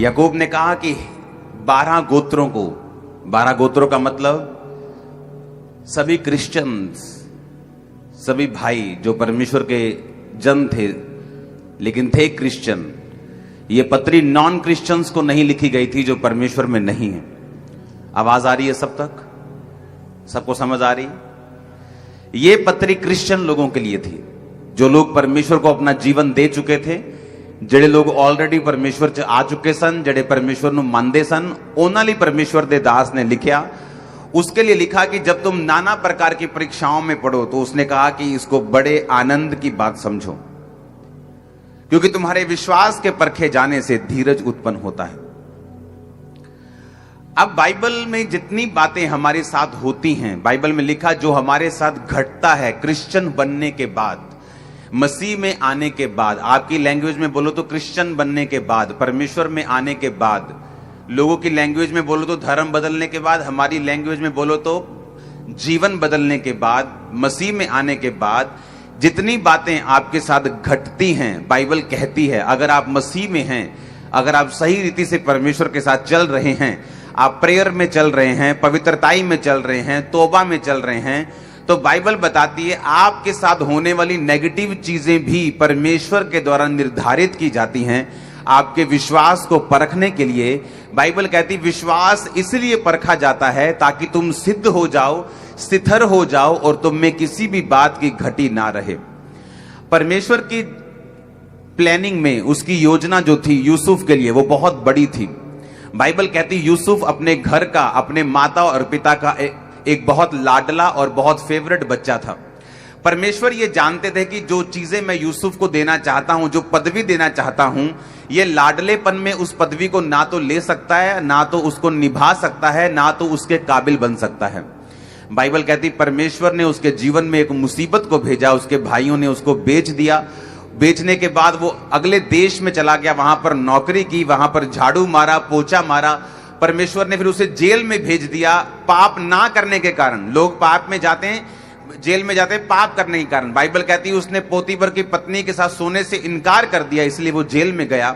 याकूब ने कहा कि 12 गोत्रों को, 12 गोत्रों का मतलब सभी क्रिश्चियंस, सभी भाई जो परमेश्वर के जन थे लेकिन थे क्रिश्चियन। ये पत्री नॉन क्रिश्चियंस को नहीं लिखी गई थी जो परमेश्वर में नहीं है। आवाज आ रही है सब तक? सबको समझ आ रही? ये पत्री क्रिश्चियन लोगों के लिए थी, जो लोग परमेश्वर को अपना जीवन दे चुके थे, जेड़े लोग ऑलरेडी परमेश्वर च आ चुके सन, जेड़े परमेश्वर ਨੂੰ ਮੰਨਦੇ सन, ਉਹਨਾਂ ਲਈ परमेश्वर दे दास ने लिखा। उसके लिए लिखा कि जब तुम नाना प्रकार की परीक्षाओं में पढ़ो तो उसने कहा कि इसको बड़े आनंद की बात समझो, क्योंकि तुम्हारे विश्वास के परखे जाने से धीरज उत्पन्न होता है। अब बाइबल में जितनी बातें हमारे साथ होती हैं, बाइबल में लिखा जो हमारे साथ घटता है क्रिश्चियन बनने के बाद, मसीह में आने के बाद, आपकी लैंग्वेज में बोलो तो क्रिश्चियन बनने के बाद, परमेश्वर में आने के बाद, लोगों की लैंग्वेज में बोलो तो धर्म बदलने के बाद, हमारी लैंग्वेज में बोलो तो जीवन बदलने के बाद, मसीह में आने के बाद जितनी बातें आपके साथ घटती हैं, बाइबल कहती है अगर आप मसीह में हैं, अगर आप सही रीति से परमेश्वर के साथ चल रहे हैं, आप प्रेयर में चल रहे हैं, पवित्रताई में चल रहे हैं, तौबा में चल रहे हैं, तो बाइबल बताती है आपके साथ होने वाली नेगेटिव चीजें भी परमेश्वर के द्वारा निर्धारित की जाती हैं आपके विश्वास को परखने के लिए। बाइबल कहती विश्वास इसलिए परखा जाता है ताकि तुम सिद्ध हो जाओ, स्थिर हो जाओ और तुम में किसी भी बात की घटी ना रहे। परमेश्वर की प्लानिंग में उसकी योजना जो थी यूसुफ के लिए वो बहुत बड़ी थी। बाइबल कहती यूसुफ अपने घर का, अपने माता और पिता का एक बहुत लाडला और बहुत फेवरेट बच्चा था। परमेश्वर ये जानते थे कि जो चीजें मैं यूसुफ को देना चाहता हूं, जो पदवी देना चाहता हूं, ये लाडलेपन में उस पदवी को ना तो ले सकता है, ना तो उसको निभा सकता है, ना तो उसके काबिल बन सकता है। बाइबल कहती परमेश्वर ने उसके जीवन में एक मुसीबत को भेजा, उसके भाइयों ने उसको बेच दिया। बेचने के बाद वो अगले देश में चला गया, वहां पर नौकरी की, वहां पर झाड़ू मारा, पोछा मारा। परमेश्वर ने फिर उसे जेल में भेज दिया पाप ना करने के कारण। लोग पाप में जाते हैं, जेल में जाते हैं पाप करने के कारण। बाइबल कहती है उसने पोतीफर की पत्नी के साथ सोने से इनकार कर दिया, इसलिए वो जेल में गया।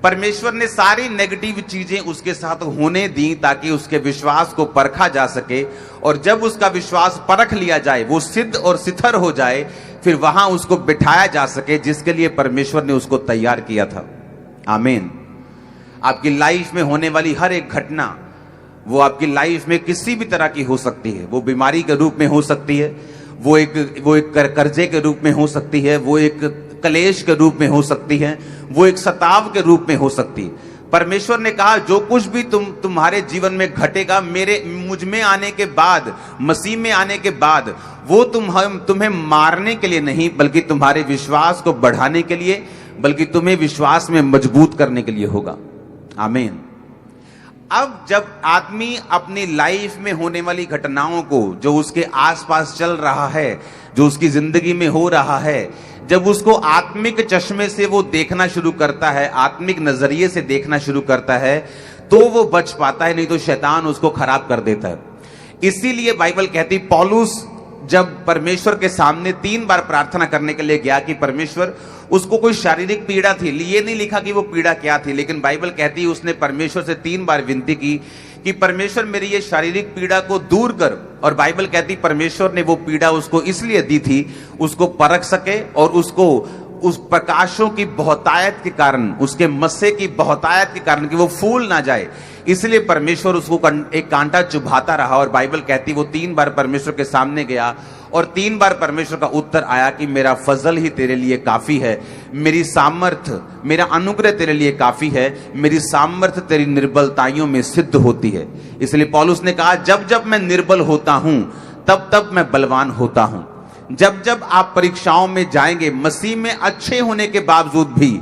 परमेश्वर ने सारी नेगेटिव चीजें उसके साथ होने दी ताकि उसके विश्वास को परखा जा सके, और जब उसका विश्वास परख लिया जाए, वो सिद्ध और स्थिर हो जाए, फिर वहां उसको बिठाया जा सके जिसके लिए परमेश्वर ने उसको तैयार किया था। आमीन। आपकी लाइफ में होने वाली हर एक घटना वो आपकी लाइफ में किसी भी तरह की हो सकती है। वो बीमारी के रूप में हो सकती है, वो एक कर्जे के रूप में हो सकती है, वो एक कलेश के रूप में हो सकती है, वो एक सताव के रूप में हो सकती है। परमेश्वर ने कहा जो कुछ भी तुम्हारे जीवन में घटेगा मुझ में आने के बाद, मसीह में आने के बाद, वो तुम्हें मारने के लिए नहीं बल्कि तुम्हारे विश्वास को बढ़ाने के लिए, बल्कि तुम्हें विश्वास में मजबूत करने के लिए होगा। आमीन। अब जब आदमी अपनी लाइफ में होने वाली घटनाओं को, जो उसके आसपास चल रहा है, जो उसकी जिंदगी में हो रहा है, जब उसको आत्मिक चश्मे से वो देखना शुरू करता है, आत्मिक नजरिए से देखना शुरू करता है, तो वो बच पाता है, नहीं तो शैतान उसको खराब कर देता है। इसीलिए बाइबल कहती पौलुस जब परमेश्वर के सामने 3 बार प्रार्थना करने के लिए गया कि परमेश्वर, उसको कोई शारीरिक पीड़ा थी, ये नहीं लिखा कि वो पीड़ा क्या थी, लेकिन बाइबल कहती है उसने परमेश्वर से 3 बार विनती की कि परमेश्वर मेरी ये शारीरिक पीड़ा को दूर कर। और बाइबल कहती परमेश्वर ने वो पीड़ा उसको इसलिए दी थी उसको परख सके और उसको उस प्रकाशों की बहुतायत के कारण, उसके मस्से की बहुतायत के कारण कि वो फूल ना जाए, इसलिए परमेश्वर उसको एक कांटा चुभाता रहा। और बाइबल कहती वो 3 बार परमेश्वर के सामने गया और 3 बार परमेश्वर का उत्तर आया कि मेरा फजल ही तेरे लिए काफी है, मेरी सामर्थ्य, मेरा अनुग्रह तेरे लिए काफी है, मेरी सामर्थ्य तेरी निर्बलताइयों में सिद्ध होती है। इसलिए पौलुस ने कहा जब जब मैं निर्बल होता हूं तब तब मैं बलवान होता हूं। जब जब आप परीक्षाओं में जाएंगे, मसीह में अच्छे होने के बावजूद भी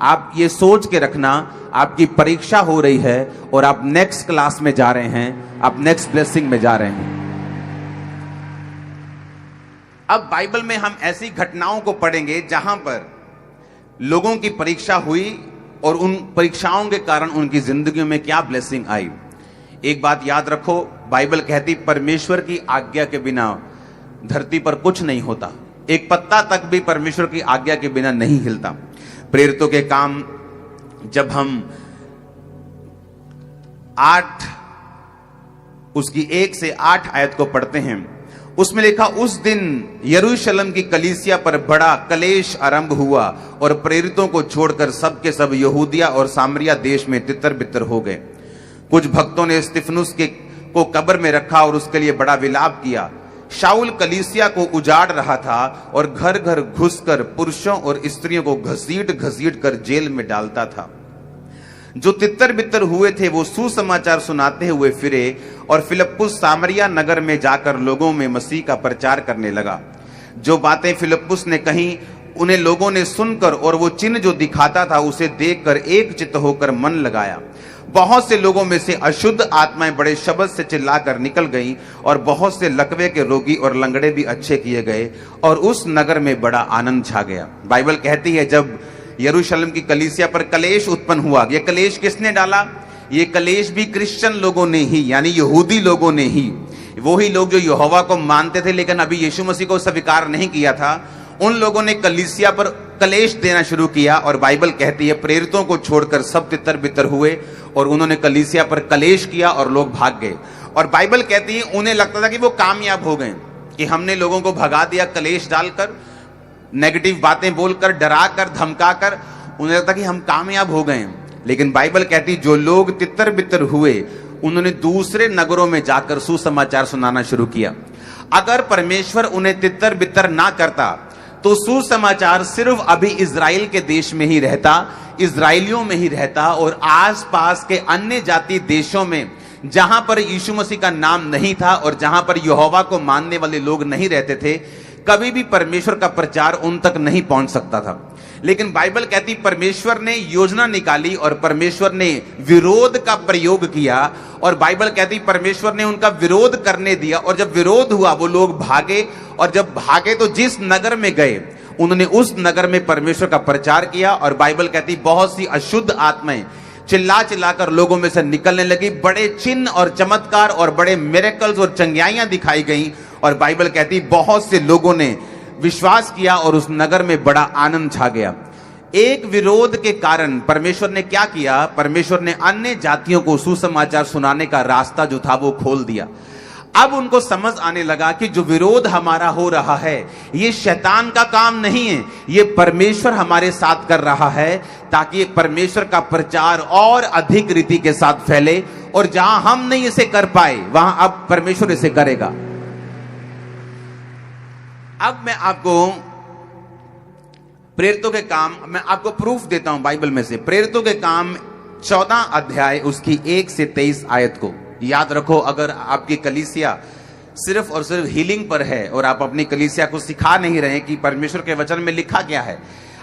आप ये सोच के रखना आपकी परीक्षा हो रही है और आप नेक्स्ट क्लास में जा रहे हैं, आप नेक्स्ट ब्लेसिंग में जा रहे हैं। अब बाइबल में हम ऐसी घटनाओं को पढ़ेंगे जहां पर लोगों की परीक्षा हुई और उन परीक्षाओं के कारण उनकी जिंदगी में क्या ब्लेसिंग आई। एक बात याद रखो, बाइबल कहती परमेश्वर की आज्ञा के बिना धरती पर कुछ नहीं होता। एक पत्ता तक भी परमेश्वर की आज्ञा के बिना नहीं हिलता। प्रेरितों के काम जब हम 8 उसकी 1 से 8 आयत को पढ़ते हैं। उसमें लिखा, उस दिन यरूशलेम की कलीसिया पर बड़ा कलेश आरंभ हुआ और प्रेरितों को छोड़कर सब के सब यहूदिया और सामरिया देश में तितर बितर हो गए। कुछ भक्तों ने स्तिफनुस को कब्र में रखा और उसके लिए बड़ा विलाप किया। शाऊल कलीसिया को उजाड़ रहा था और घर घर घुसकर पुरुषों और स्त्रियों को घसीट घसीट कर जेल में डालता था। जो तितर बितर हुए थे वो सुसमाचार सुनाते हुए फिरे और फिलिप्पुस सामरिया नगर में जाकर लोगों में मसीह का प्रचार करने लगा। जो बातें फिलिप्पुस ने कही उन्हें लोगों ने सुनकर और वो चिन्ह जो दिखाता था उसे देखकर एक चित्त होकर मन लगाया। बहुत से लोगों में से अशुद्ध आत्माएं बड़े शब्द से चिल्लाकर निकल गईं और बहुत से लकवे के रोगी और लंगड़े भी अच्छे किए गए और उस नगर में बड़ा आनंद छा गया। बाइबल कहती है जब यरूशलेम की कलीसिया पर कलेश उत्पन्न हुआ, ये कलेश किसने डाला? ये कलेश भी क्रिश्चियन लोगों ने ही, यानी यहूदी लोगों ने ही, वो ही लोग जो यहोवा को मानते थे लेकिन अभी यीशु मसीह को स्वीकार नहीं किया था, उन लोगों ने कलीसिया पर कलेश देना शुरू किया। और बाइबल कहती है प्रेरितों को छोड़कर सब तितर बितर हुए और उन्होंने कलीसिया पर कलेश किया और लोग भाग गए। और बाइबल कहती है उन्हें लगता था कि वो कामयाब हो गए, कि हमने लोगों को भगा दिया कलेश डालकर, नेगेटिव बातें बोलकर, डराकर, धमकाकर, उन्हें लगता कि हम कामयाब हो गए। लेकिन बाइबल कहती जो लोग तितर बितर हुए उन्होंने दूसरे नगरों में जाकर सुसमाचार सुनाना शुरू किया। अगर परमेश्वर उन्हें तितर बितर ना करता तो सुसमाचार सिर्फ अभी इजराइल के देश में ही रहता, इजराइलियों में ही रहता, और आसपास के अन्य जाति देशों में जहां पर यीशु मसीह का नाम नहीं था और जहां पर यहोवा को मानने वाले लोग नहीं रहते थे, कभी भी परमेश्वर का प्रचार उन तक नहीं पहुंच सकता था। लेकिन बाइबल कहती परमेश्वर ने योजना निकाली और परमेश्वर ने विरोध का प्रयोग किया, और बाइबल कहती परमेश्वर ने उनका विरोध करने दिया, और जब विरोध हुआ वो लोग भागे, और जब भागे तो जिस नगर में गए उन्होंने उस नगर में परमेश्वर का प्रचार किया। और बाइबल कहती बहुत सी अशुद्ध आत्माएं चिल्ला चिल्लाकर लोगों में से निकलने लगी, बड़े चिन्ह और चमत्कार और बड़े मिरेकल्स और चंगियाइयां दिखाई गईं, और बाइबल कहती बहुत से लोगों ने विश्वास किया और उस नगर में बड़ा आनंद छा गया। एक विरोध के कारण परमेश्वर ने क्या किया? परमेश्वर ने अन्य जातियों को सुसमाचार सुनाने का रास्ता जो था वो खोल दिया। अब उनको समझ आने लगा कि जो विरोध हमारा हो रहा है ये शैतान का काम नहीं है, ये परमेश्वर हमारे साथ कर रहा है, ताकि परमेश्वर का प्रचार और अधिक रीति के साथ फैले, और जहां हम नहीं इसे कर पाए वहां अब परमेश्वर इसे करेगा। अब मैं आपको प्रेरितों के काम, मैं आपको प्रूफ देता हूं बाइबल में से। प्रेरितों के काम 14 अध्याय उसकी 1 से 23 आयत को याद रखो। अगर आपकी कलीसिया सिर्फ और सिर्फ हीलिंग पर है और आप अपनी कलीसिया को सिखा नहीं रहे कि परमेश्वर के वचन में लिखा क्या है,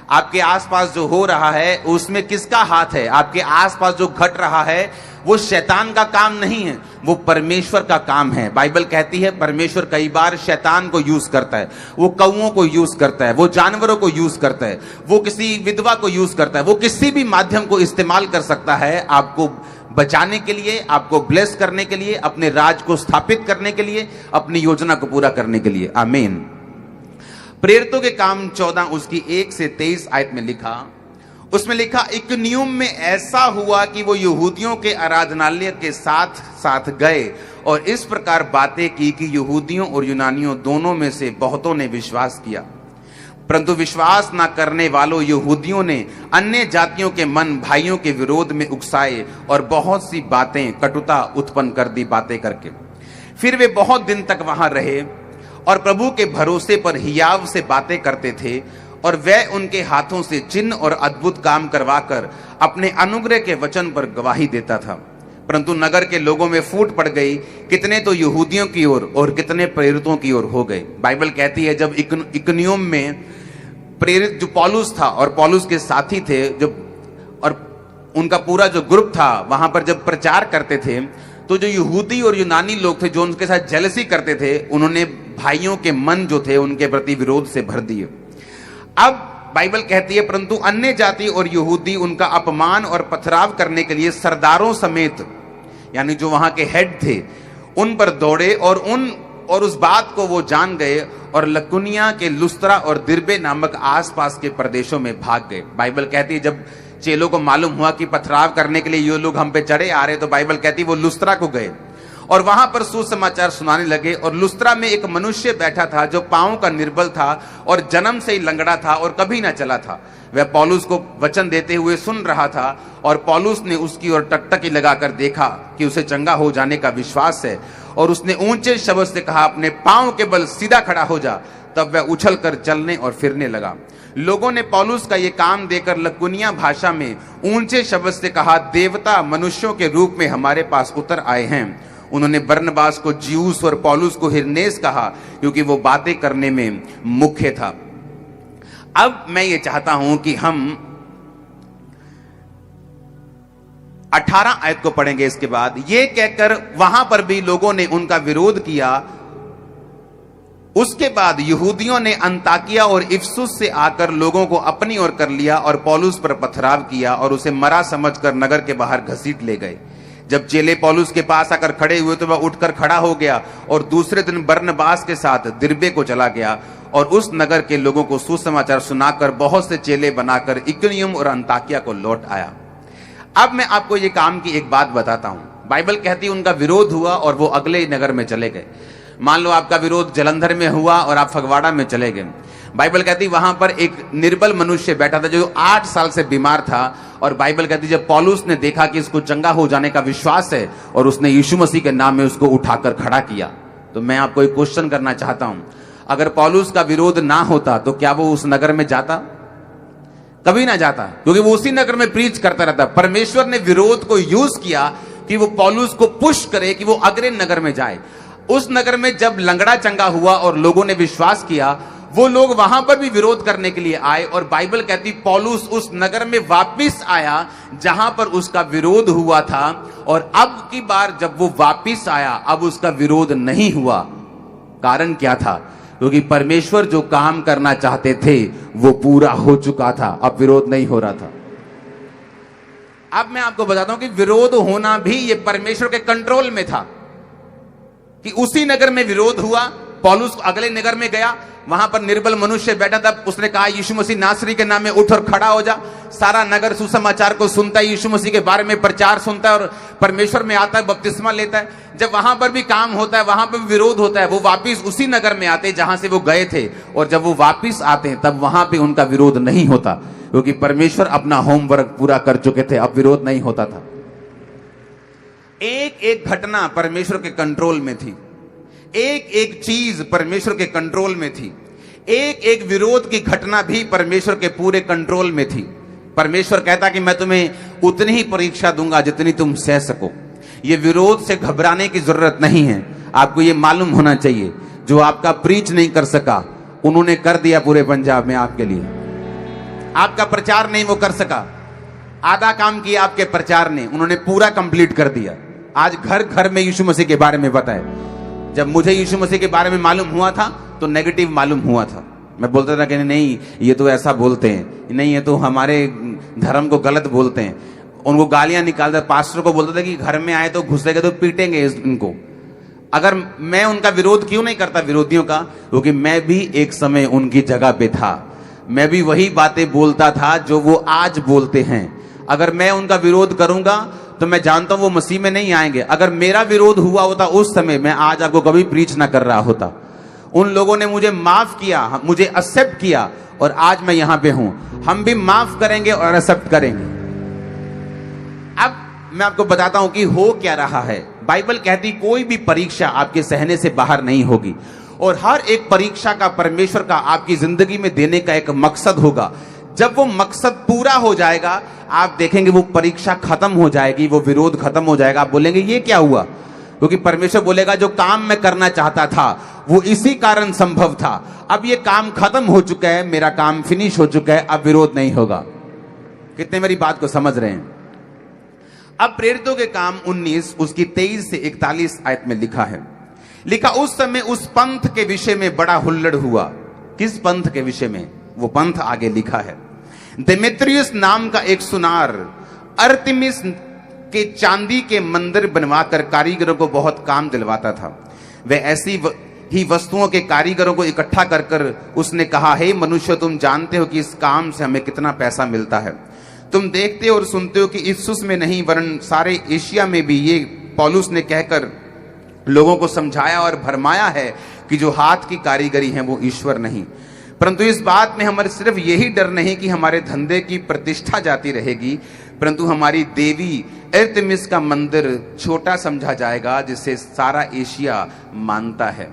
आपके आसपास जो हो रहा है उसमें किसका हाथ है, आपके आसपास जो घट रहा है वो शैतान का काम नहीं है, वो परमेश्वर का काम है। बाइबल कहती है परमेश्वर कई बार शैतान को यूज करता है, वो कौओं को यूज करता है, वो जानवरों को यूज करता है, वो किसी विधवा को यूज करता है, वो किसी भी माध्यम को इस्तेमाल कर सकता है आपको बचाने के लिए, आपको ब्लेस करने के लिए, अपने राज को स्थापित करने के लिए, अपनी योजना को पूरा करने के लिए। आमीन। प्रेरितों के काम 14 उसकी 1 से 23 आयत में लिखा, उसमें लिखा इकुनियुम में ऐसा हुआ कि वो यहूदियों के आराधनालय के साथ साथ गए और इस प्रकार बातें की कि यहूदियों और यूनानियों दोनों में से बहुतों ने विश्वास किया, परंतु विश्वास न करने वालों यहूदियों ने अन्य जातियों के मन भाइयों के विरोध में उकसाए और बहुत सी बातें कटुता उत्पन्न कर दी बातें करके। फिर वे बहुत दिन तक वहां रहे और प्रभु के भरोसे पर हियाव से बातें करते थे, और वह उनके हाथों से चिन्ह और अद्भुत काम करवाकर अपने अनुग्रह के वचन पर गवाही देता था। परंतु नगर के लोगों में फूट पड़ गई, कितने तो यहूदियों की ओर और कितने प्रेरितों की ओर हो गए। बाइबल कहती है जब इकुनियुम में प्रेरित जो पौलुस था और पौलुस के साथी थे, जब और उनका पूरा जो ग्रुप था वहां पर जब प्रचार करते थे, तो जो यहूदी और यूनानी लोग थे जो उनके साथ जेलसी करते थे, उन्होंने भाइयों के मन जो थे उनके प्रति विरोध से भर दिए। अब बाइबल कहती है परंतु अन्य जाति और यहूदी उनका अपमान और पथराव करने के लिए सरदारों समेत, यानी जो वहां के हेड थे, उन पर दौड़े और उस बात को वो जान गए और लकुनिया के लुस्त्रा और दिरबे नामक आसपास के प्रदेशों में भाग गए। बाइबल कहती है जब चेलों को मालूम हुआ कि पथराव करने के लिए ये लोग हम पे चढ़े आ रहे, तो बाइबल कहती वो लुस्त्रा को गए और वहां पर सुसमाचार सुनाने लगे। और लुस्त्रा में एक मनुष्य बैठा था जो पांव का निर्बल था और जन्म से ही लंगड़ा था और कभी ना चला था। वह पौलुस को वचन देते हुए सुन रहा था और पौलुस ने उसकी ओर टकटकी लगाकर देखा कि उसे चंगा हो जाने का विश्वास है, और उसने ऊंचे शब्द से कहा, अपने पांव के बल सीधा खड़ा हो जा। तब वह उछल कर चलने और फिरने लगा। लोगों ने पौलुस का यह काम देखकर लकुनिया भाषा में ऊंचे शब्द से कहा, देवता मनुष्यों के रूप में हमारे पास उतर आए हैं। उन्होंने बरनबास को ज्यूस और पौलुस को हिरनेस कहा, क्योंकि वो बातें करने में मुख्य था। अब मैं ये चाहता हूं कि हम 18 आयत को पढ़ेंगे। इसके बाद ये कहकर वहां पर भी लोगों ने उनका विरोध किया। उसके बाद यहूदियों ने अंताकिया और इफसुस से आकर लोगों को अपनी ओर कर लिया और पौलुस पर पथराव किया और उसे मरा समझकर नगर के बाहर घसीट ले गए। जब चेले पौलुस के पास आकर खड़े हुए तो वह उठकर खड़ा हो गया और दूसरे दिन बरनबास के साथ दिरबे को चला गया और उस नगर के लोगों को सुसमाचार सुनाकर बहुत से चेले बनाकर इकुनियुम और अंताकिया को लौट आया। अब मैं आपको ये काम की एक बात बताता हूं। बाइबल कहती है उनका विरोध हुआ और वो अगले नगर में चले गए। मान लो आपका विरोध जलंधर में हुआ और आप फगवाड़ा में चले गए। बाइबल कहती वहां पर एक निर्बल मनुष्य बैठा था जो 8 साल से बीमार था, और बाइबल कहती जब पौलुस ने देखा कि इसको चंगा हो जाने का विश्वास है और उसने यीशु मसीह के नाम में उसको उठाकर खड़ा किया। तो मैं आपको एक क्वेश्चन करना चाहता हूं, अगर पौलुस का विरोध ना होता तो क्या वो उस नगर में जाता? कभी ना जाता, क्योंकि वो उसी नगर में प्रीच करता रहता। परमेश्वर ने विरोध को यूज किया कि वो पौलुस को पुश करे कि वो अगले नगर में जाए। उस नगर में जब लंगड़ा चंगा हुआ और लोगों ने विश्वास किया, वो लोग वहां पर भी विरोध करने के लिए आए, और बाइबल कहती पौलुस उस नगर में वापस आया जहां पर उसका विरोध हुआ था, और अब की बार जब वो वापस आया अब उसका विरोध नहीं हुआ। कारण क्या था? क्योंकि परमेश्वर जो काम करना चाहते थे वो पूरा हो चुका था, अब विरोध नहीं हो रहा था। अब मैं आपको बताता हूं कि विरोध होना भी ये परमेश्वर के कंट्रोल में था, कि उसी नगर में विरोध हुआ। पौलुस अगले नगर में गया, वहां पर निर्बल मनुष्य बैठा था। उसने कहा यीशु मसीह नासरी के नाम में उठ और खड़ा हो जा। सारा नगर सुसमाचार को सुनता है, यीशु मसीह के बारे में प्रचार सुनता है और परमेश्वर में आता है, बपतिस्मा लेता है। जब वहां पर भी काम होता है, वहां पर भी विरोध होता है, वो वापिस उसी नगर में आते जहां से वो गए थे, और जब वो वापिस आते हैं तब वहां पे उनका विरोध नहीं होता, क्योंकि परमेश्वर अपना होमवर्क पूरा कर चुके थे। अब विरोध नहीं होता था। एक एक घटना परमेश्वर के कंट्रोल में थी, एक एक चीज परमेश्वर के कंट्रोल में थी, एक एक विरोध की घटना भी परमेश्वर के पूरे कंट्रोल में थी। परमेश्वर कहता कि मैं तुम्हें उतनी ही परीक्षा दूंगा जितनी तुम सह सको। ये विरोध से घबराने की जरूरत नहीं है। आपको ये मालूम होना चाहिए, जो आपका प्रीच नहीं कर सका उन्होंने कर दिया पूरे पंजाब में आपके लिए। आपका प्रचार नहीं वो कर सका, आधा काम किया आपके प्रचार ने, उन्होंने पूरा कंप्लीट कर दिया। आज घर घर में यीशु मसीह के बारे में बताए। जब मुझे यीशु मसीह के बारे में मालूम हुआ था तो नेगेटिव मालूम हुआ था। मैं बोलता था कि नहीं ये तो ऐसा बोलते हैं, नहीं ये तो हमारे धर्म को गलत बोलते हैं। उनको गालियां निकालता, पास्टर को बोलता था कि घर में आए तो घुसेगा तो पीटेंगे इनको। अगर मैं उनका विरोध क्यों नहीं करता विरोधियों का? क्योंकि मैं भी एक समय उनकी जगह पे था, मैं भी वही बातें बोलता था जो वो आज बोलते हैं। अगर मैं उनका विरोध करूंगा तो मैं जानता हूं वो मसीह में नहीं आएंगे। अगर मेरा विरोध हुआ होता उस समय, मैं आज आपको कभी प्रीच ना कर रहा होता। उन लोगों ने मुझे माफ किया, मुझे एक्सेप्ट किया, और आज मैं यहां पे हूं। हम भी माफ करेंगे और एक्सेप्ट करेंगे। अब मैं आपको बताता हूं कि हो क्या रहा है। बाइबल कहती कोई भी परीक्षा आपके सहने से बाहर नहीं होगी, और हर एक परीक्षा का परमेश्वर का आपकी जिंदगी में देने का एक मकसद होगा। जब वो मकसद पूरा हो जाएगा, आप देखेंगे वो परीक्षा खत्म हो जाएगी, वो विरोध खत्म हो जाएगा। आप बोलेंगे ये क्या हुआ? क्योंकि परमेश्वर बोलेगा जो काम मैं करना चाहता था वो इसी कारण संभव था। अब ये काम खत्म हो चुका है, मेरा काम फिनिश हो चुका है, अब विरोध नहीं होगा। कितने मेरी बात को समझ रहे हैं? अब प्रेरितों के काम 19 उसकी 23 से 41 आयत में लिखा है, लिखा उस समय उस पंथ के विषय में बड़ा हुल्लड़ हुआ। किस पंथ के विषय में? वो पंथ आगे लिखा है। देमेत्रियस नाम का एक सुनार अर्तिमिस के चांदी के मंदिर बनवाकर कारीगरों को बहुत काम दिलवाता था। वह ऐसी ही वस्तुओं के कारीगरों को इकट्ठा कर उसने कहा, हे मनुष्य, तुम जानते हो कि इस काम से हमें कितना पैसा मिलता है। तुम देखते और सुनते हो कि इफिसुस में नहीं वरन सारे एशिया में भी ये पौलुस ने कहकर लोगों को समझाया और भरमाया है कि जो हाथ की कारीगरी है वो ईश्वर नहीं। परंतु इस बात में हमारे सिर्फ यही डर नहीं कि हमारे धंधे की प्रतिष्ठा जाती रहेगी, परंतु हमारी देवी अर्तेमिस का मंदिर छोटा समझा जाएगा जिसे सारा एशिया मानता है।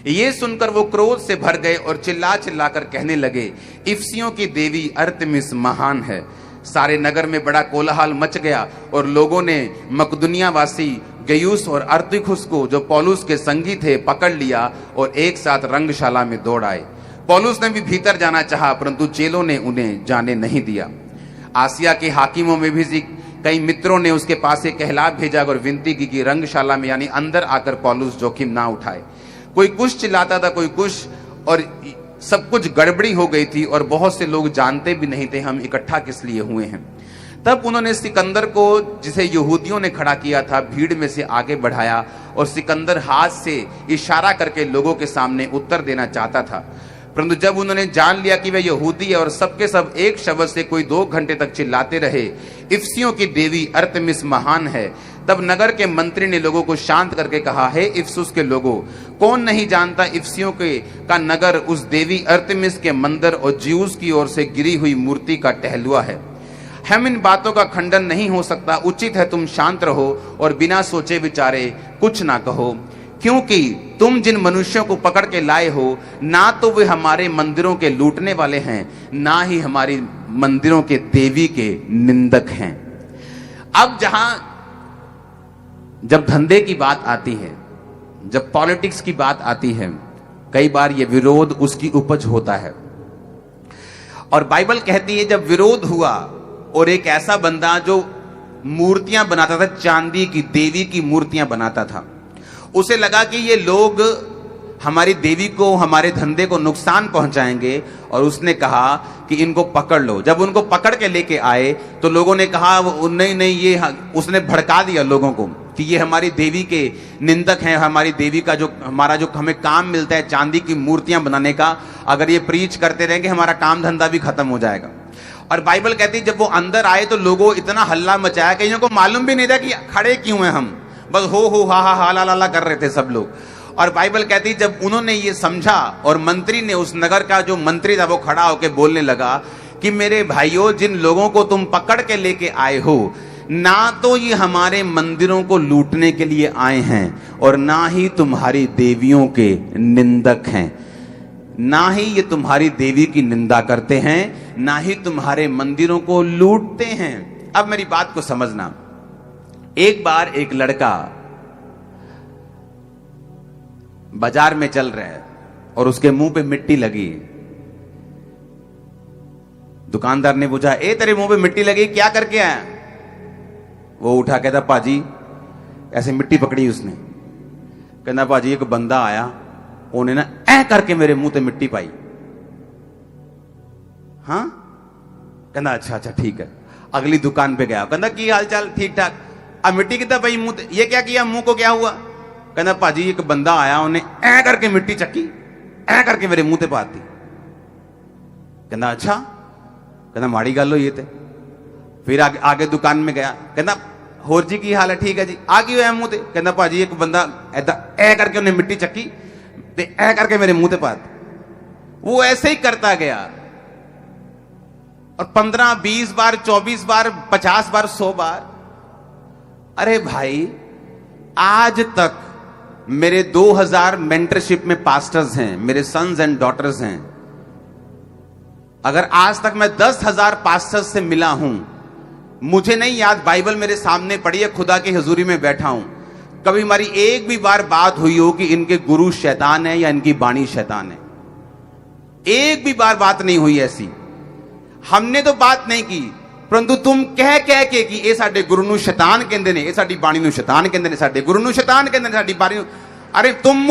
ये सुनकर वो क्रोध से भर गए और चिल्ला चिल्लाकर कहने लगे, इफिसियों की देवी अर्तेमिस महान है। सारे नगर में बड़ा कोलाहल मच गया और लोगों ने मकदुनिया वासी गयुस और अर्तिखुस को, जो पौलुस के संगी थे, पकड़ लिया और एक साथ रंगशाला में दौड़ आए। पौलुस ने भी भीतर जाना चाहा, परंतु चेलों ने उन्हें जाने नहीं दिया। आसिया के हाकिमों में भी कई मित्रों ने उसके पास एक कहला भेजा और विनती की कि रंगशाला में यानी अंदर आकर पौलुस जोखिम ना उठाए। कोई कुछ चिल्लाता था, कोई कुछ, और सब कुछ गड़बड़ी हो गई थी और बहुत से लोग जानते भी नहीं थे हम इकट्ठा किस लिए हुए हैं। तब उन्होंने सिकंदर को, जिसे यहूदियों ने खड़ा किया था, भीड़ में से आगे बढ़ाया और सिकंदर हाथ से इशारा करके लोगों के सामने उत्तर देना चाहता था। परंतु जब उन्होंने जान लिया कि वह यहूदी है और सबके सब एक शब्द से कोई 2 घंटे तक चिल्लाते रहे, इफिसियों की देवी अर्तेमिस महान है, तब नगर के मंत्री ने लोगों को शांत करके कहा, हे इफिसुस के लोगों, कौन नहीं जानता इफिसियों का नगर उस देवी अर्तेमिस के मंदिर और ज्यूस की ओर से गिरी हुई मूर्ति का टहलुआ है। हम इन बातों का खंडन नहीं हो सकता। उचित है तुम शांत रहो और बिना सोचे विचारे कुछ ना कहो, क्योंकि तुम जिन मनुष्यों को पकड़ के लाए हो, ना तो वे हमारे मंदिरों के लूटने वाले हैं, ना ही हमारी मंदिरों के देवी के निंदक हैं। अब जब धंधे की बात आती है, जब पॉलिटिक्स की बात आती है, कई बार यह विरोध उसकी उपज होता है। और बाइबल कहती है जब विरोध हुआ और एक ऐसा बंदा जो मूर्तियां बनाता था, चांदी की देवी की मूर्तियां बनाता था, उसे लगा कि ये लोग हमारी देवी को, हमारे धंधे को नुकसान पहुंचाएंगे, और उसने कहा कि इनको पकड़ लो। जब उनको पकड़ के लेके आए तो लोगों ने कहा नहीं, ये उसने भड़का दिया लोगों को कि ये हमारी देवी के निंदक हैं, हमारी देवी का जो हमें काम मिलता है चांदी की मूर्तियां बनाने का, अगर ये प्रीच करते रहेंगे हमारा काम धंधा भी खत्म हो जाएगा। और बाइबल कहती है जब वो अंदर आए तो लोगों इतना हल्ला मचाया कि इनको मालूम भी नहीं था कि खड़े क्यों हैं हम, बस हो हा ला ला कर रहे थे सब लोग। और बाइबल कहती है जब उन्होंने ये समझा और मंत्री ने, उस नगर का जो मंत्री था, वो खड़ा होकर बोलने लगा कि मेरे भाइयों, जिन लोगों को तुम पकड़ के लेके आए हो, ना तो ये हमारे मंदिरों को लूटने के लिए आए हैं और ना ही तुम्हारी देवियों के निंदक हैं, ना ही ये तुम्हारी देवी की निंदा करते हैं, ना ही तुम्हारे मंदिरों को लूटते हैं। अब मेरी बात को समझना। एक बार एक लड़का बाजार में चल रहा है और उसके मुंह पे मिट्टी लगी। दुकानदार ने पूछा, ए तेरे मुंह पे मिट्टी लगी, क्या करके आया? वो उठा, कहता पाजी, ऐसे मिट्टी पकड़ी उसने, कहना पाजी एक बंदा आया, उन्हें ना ऐ करके मेरे मुंह पे मिट्टी पाई। हाँ, कहना अच्छा ठीक है। अगली दुकान पे गया, कहना की हाल चाल, ठीक ठाक। अब मिट्टी कितना पाई मुंह, ये क्या किया, मुंह को क्या हुआ? कहना पाजी एक बंदा आया, उन्हें ऐ करके मिट्टी चक्की, ऐ करके मेरे मुंह पे पाती। कहना अच्छा, कहना माड़ी गल हुई थे। फिर आगे दुकान में गया, कहना होर जी की हाल है, ठीक है जी, आ गई हुआ मुंह ते? कहना पाजी एक बंदा ऐदा ऐ करके उन्हें मिट्टी चक्की ते ऐ करके मेरे मुंह ते पाती। वो ऐसे ही करता गया और 15, 20 बार, 24 बार, 50 बार, 100 बार। अरे भाई, आज तक मेरे 2000 मेंटरशिप में पास्टर्स हैं, मेरे सन्स एंड डॉटर्स हैं। अगर आज तक मैं 10,000 पास्टर्स से मिला हूं, मुझे नहीं याद, बाइबल मेरे सामने पड़ी है, खुदा की हजूरी में बैठा हूं, कभी हमारी एक भी बार बात हुई हो कि इनके गुरु शैतान है या इनकी बाणी शैतान है। एक भी बार बात नहीं हुई ऐसी, हमने तो बात नहीं की। परंतु तुम कह के कि ये साडे गुरु नूं शैतान कहंदे ने, ये साडी बाणी नूं शैतान कहंदे ने, साडे गुरु नूं शैतान कहंदे ने, साडी बाणी। अरे तुम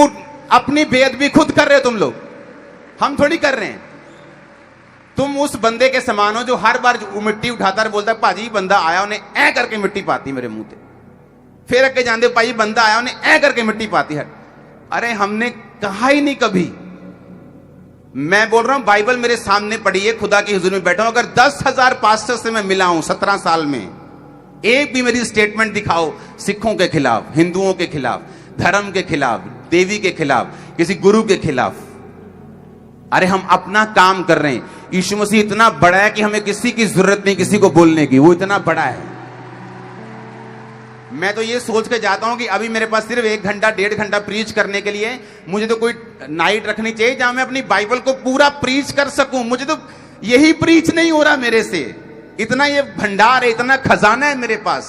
अपनी बेअदबी खुद कर रहे हो तुम लोग, हम थोड़ी कर रहे हैं। तुम उस बंदे के समान हो जो हर बार मिट्टी उठाता है, बोलता है पाजी बंदा आया, उन्हें ऐ करके मिट्टी पाती मेरे मुंह पे। फिर अगे जाते भाई बंदा आया, उन्हें ऐ करके मिट्टी पाती है। अरे हमने कहा ही नहीं कभी मैं बोल रहा हूं बाइबल मेरे सामने पड़ी है, खुदा की हुजूर में बैठा हूं। अगर 10,000 पास्टर से मैं मिला हूं 17 साल में, एक भी मेरी स्टेटमेंट दिखाओ सिखों के खिलाफ, हिंदुओं के खिलाफ, धर्म के खिलाफ, देवी के खिलाफ, किसी गुरु के खिलाफ। अरे हम अपना काम कर रहे हैं। यीशु मसीह इतना बड़ा है कि हमें किसी की जरूरत नहीं किसी को बोलने की, वो इतना बड़ा है। मैं तो ये सोच के जाता हूं कि अभी मेरे पास सिर्फ 1 घंटा 1.5 घंटा प्रीच करने के लिए, मुझे तो कोई नाइट रखनी चाहिए जहां मैं अपनी बाइबल को पूरा प्रीच कर सकूं। मुझे तो यही प्रीच नहीं हो रहा मेरे से। इतना ये भंडार है, इतना खजाना है मेरे पास।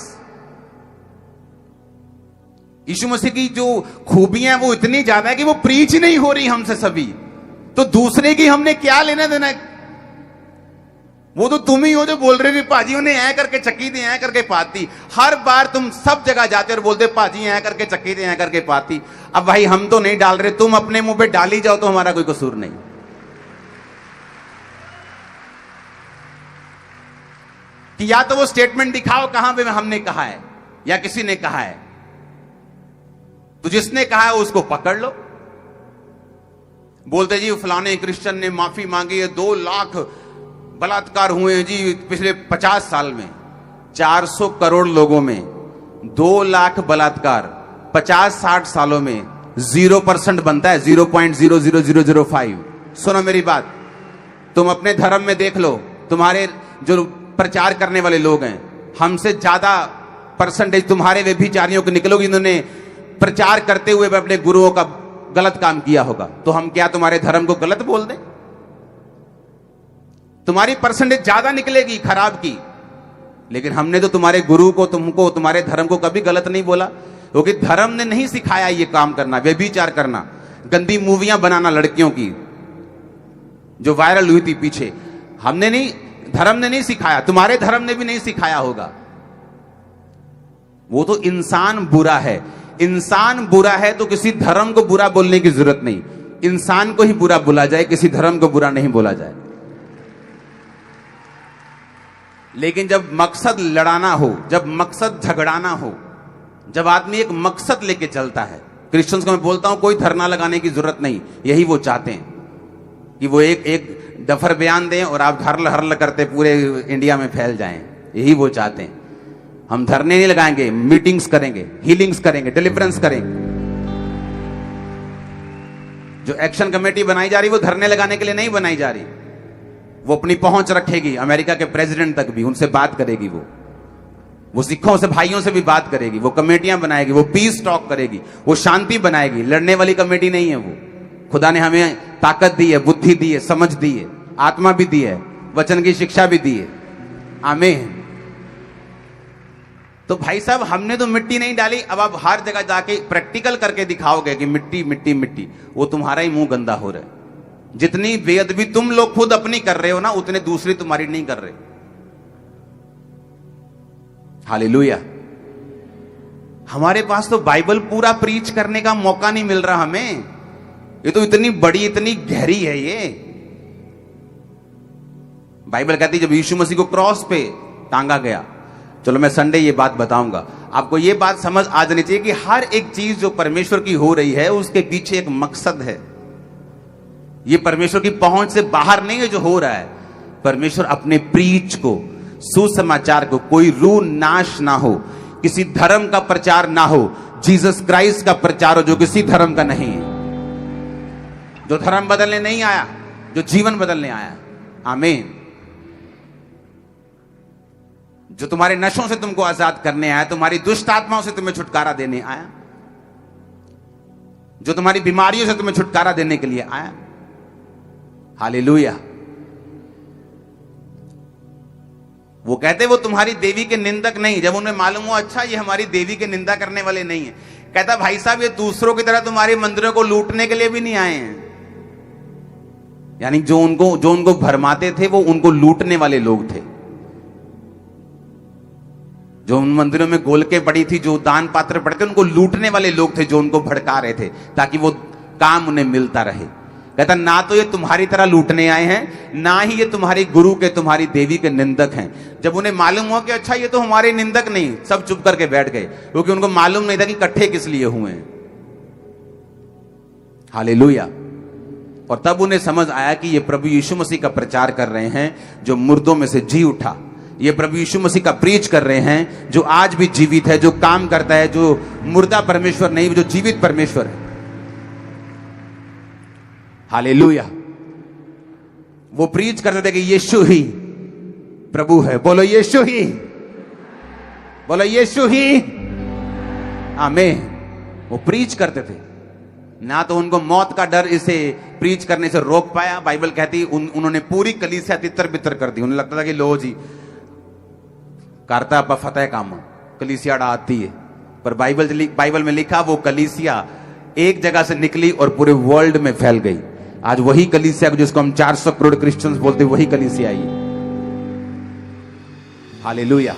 यीशु मसीह की जो खूबियां वो इतनी ज्यादा है कि वो प्रीच ही नहीं हो रही हमसे सभी। तो दूसरे की हमने क्या लेना देना है? वो तो तुम ही हो जो बोल रहे थे पाजी उन्हें ऐ करके चक्की थी, ऐ करके पाती। हर बार तुम सब जगह जाते और बोलते पाजी ऐ करके चक्की थी, ऐ करके पाती। अब भाई हम तो नहीं डाल रहे, तुम अपने मुंह पे डाल ही जाओ तो हमारा कोई कसूर नहीं। कि या तो वो स्टेटमेंट दिखाओ कहां पे हमने कहा है या किसी ने कहा है। तो जिसने कहा है उसको पकड़ लो। बोलते जी फलाने क्रिश्चियन ने माफी मांगी है, 2 लाख बलात्कार हुए हैं जी पिछले 50 साल में। 400 करोड़ लोगों में 2 लाख बलात्कार 50-60 सालों में 0% बनता है, 0.00005। सुनो मेरी बात, तुम अपने धर्म में देख लो, तुम्हारे जो प्रचार करने वाले लोग हैं, हमसे ज्यादा परसेंटेज तुम्हारे व्यभिचारियों को निकलोगे जिन्होंने प्रचार करते हुए अपने गुरुओं का गलत काम किया होगा। तो हम क्या तुम्हारे धर्म को गलत बोल दें? तुम्हारी परसेंटेज ज्यादा निकलेगी खराब की, लेकिन हमने तो तुम्हारे गुरु को, तुमको, तुम्हारे धर्म को कभी गलत नहीं बोला। क्योंकि धर्म ने नहीं सिखाया ये काम करना, व्यभिचार करना, गंदी मूवियां बनाना लड़कियों की जो वायरल हुई थी पीछे। हमने नहीं, धर्म ने नहीं सिखाया, तुम्हारे धर्म ने भी नहीं सिखाया होगा। वो तो इंसान बुरा है। इंसान बुरा है तो किसी धर्म को बुरा बोलने की जरूरत नहीं। इंसान को ही बुरा बोला जाए, किसी धर्म को बुरा नहीं बोला जाए। लेकिन जब मकसद लड़ाना हो, जब मकसद झगड़ाना हो, जब आदमी एक मकसद लेके चलता है, क्रिश्चियंस को मैं बोलता हूं कोई धरना लगाने की जरूरत नहीं। यही वो चाहते हैं कि वो एक दफर बयान दें और आप हरल हरल करते पूरे इंडिया में फैल जाएं। यही वो चाहते हैं। हम धरने नहीं लगाएंगे, मीटिंग्स करेंगे, हीलिंग्स करेंगे, डिलीवरेंस करेंगे। जो एक्शन कमेटी बनाई जा रही वो धरने लगाने के लिए नहीं बनाई जा रही। वो अपनी पहुंच रखेगी अमेरिका के प्रेसिडेंट तक भी, उनसे बात करेगी। वो सिखों से, भाइयों से भी बात करेगी। वो कमेटियां बनाएगी, वो पीस टॉक करेगी, वो शांति बनाएगी। लड़ने वाली कमेटी नहीं है वो। खुदा ने हमें ताकत दी है, बुद्धि दी है, समझ दी है, आत्मा भी दी है, वचन की शिक्षा भी दी है। आमीन। तो भाई साहब हमने तो मिट्टी नहीं डाली, अब आप हर जगह जाके प्रैक्टिकल करके दिखाओगे कि मिट्टी मिट्टी मिट्टी, वो तुम्हारा ही मुंह गंदा हो रहा है। जितनी बेअदबी तुम लोग खुद अपनी कर रहे हो ना, उतने दूसरी तुम्हारी नहीं कर रहे। हालेलुया। हमारे पास तो बाइबल पूरा प्रीच करने का मौका नहीं मिल रहा हमें। ये तो इतनी बड़ी, इतनी गहरी है ये। बाइबल कहती है जब यीशु मसीह को क्रॉस पे टांगा गया, चलो मैं संडे ये बात बताऊंगा आपको। ये बात समझ आ जानी चाहिए कि हर एक चीज जो परमेश्वर की हो रही है उसके पीछे एक मकसद है। ये परमेश्वर की पहुंच से बाहर नहीं है जो हो रहा है। परमेश्वर अपने प्रीच को, सुसमाचार को, कोई रूह नाश ना हो, किसी धर्म का प्रचार ना हो, जीसस क्राइस्ट का प्रचार हो जो किसी धर्म का नहीं है, जो धर्म बदलने नहीं आया, जो जीवन बदलने आया। आमीन। जो तुम्हारे नशों से तुमको आजाद करने आया, तुम्हारी दुष्ट आत्माओं से तुम्हें छुटकारा देने आया, जो तुम्हारी बीमारियों से तुम्हें छुटकारा देने के लिए आया। हालेलुया। वो कहते वो तुम्हारी देवी के निंदक नहीं। जब उन्हें मालूम हुआ अच्छा ये हमारी देवी के निंदा करने वाले नहीं है, कहता भाई साहब ये दूसरों की तरह तुम्हारे मंदिरों को लूटने के लिए भी नहीं आए हैं। यानी जो उनको भरमाते थे वो उनको लूटने वाले लोग थे। जो उन मंदिरों में गोलकें पड़ी थी, जो दान पात्र पड़े थे, उनको लूटने वाले लोग थे जो उनको भड़का रहे थे ताकि वो काम उन्हें मिलता रहे। कहता ना तो ये तुम्हारी तरह लूटने आए हैं, ना ही ये तुम्हारी गुरु के, तुम्हारी देवी के निंदक हैं। जब उन्हें मालूम हुआ कि अच्छा ये तो हमारे निंदक नहीं, सब चुप करके बैठ गए, क्योंकि उनको मालूम नहीं था कि इकट्ठे किस लिए हुए हैं। हालेलुया। और तब उन्हें समझ आया कि ये प्रभु यीशु मसीह का प्रचार कर रहे हैं जो मुर्दों में से जी उठा। ये प्रभु यीशु मसीह का प्रीच कर रहे हैं जो आज भी जीवित है, जो काम करता है, जो मुर्दा परमेश्वर नहीं, जो जीवित परमेश्वर है। हालेलुया। वो प्रीच करते थे कि यीशु ही प्रभु है। बोलो यीशु ही, बोलो यीशु ही, आमीन। वो प्रीच करते थे ना, तो उनको मौत का डर इसे प्रीच करने से रोक पाया। बाइबल कहती उन्होंने पूरी कलीसिया तितर बितर कर दी। उन्हें लगता था कि लो जी करता अपा फतेह काम, कलीसिया आती है। पर बाइबल में लिखा वो कलीसिया एक जगह से निकली और पूरे वर्ल्ड में फैल गई। आज वही कलीसिया जिसको हम 400 करोड़ क्रिश्चियंस बोलते, वही कलीसिया आई। हालेलुया।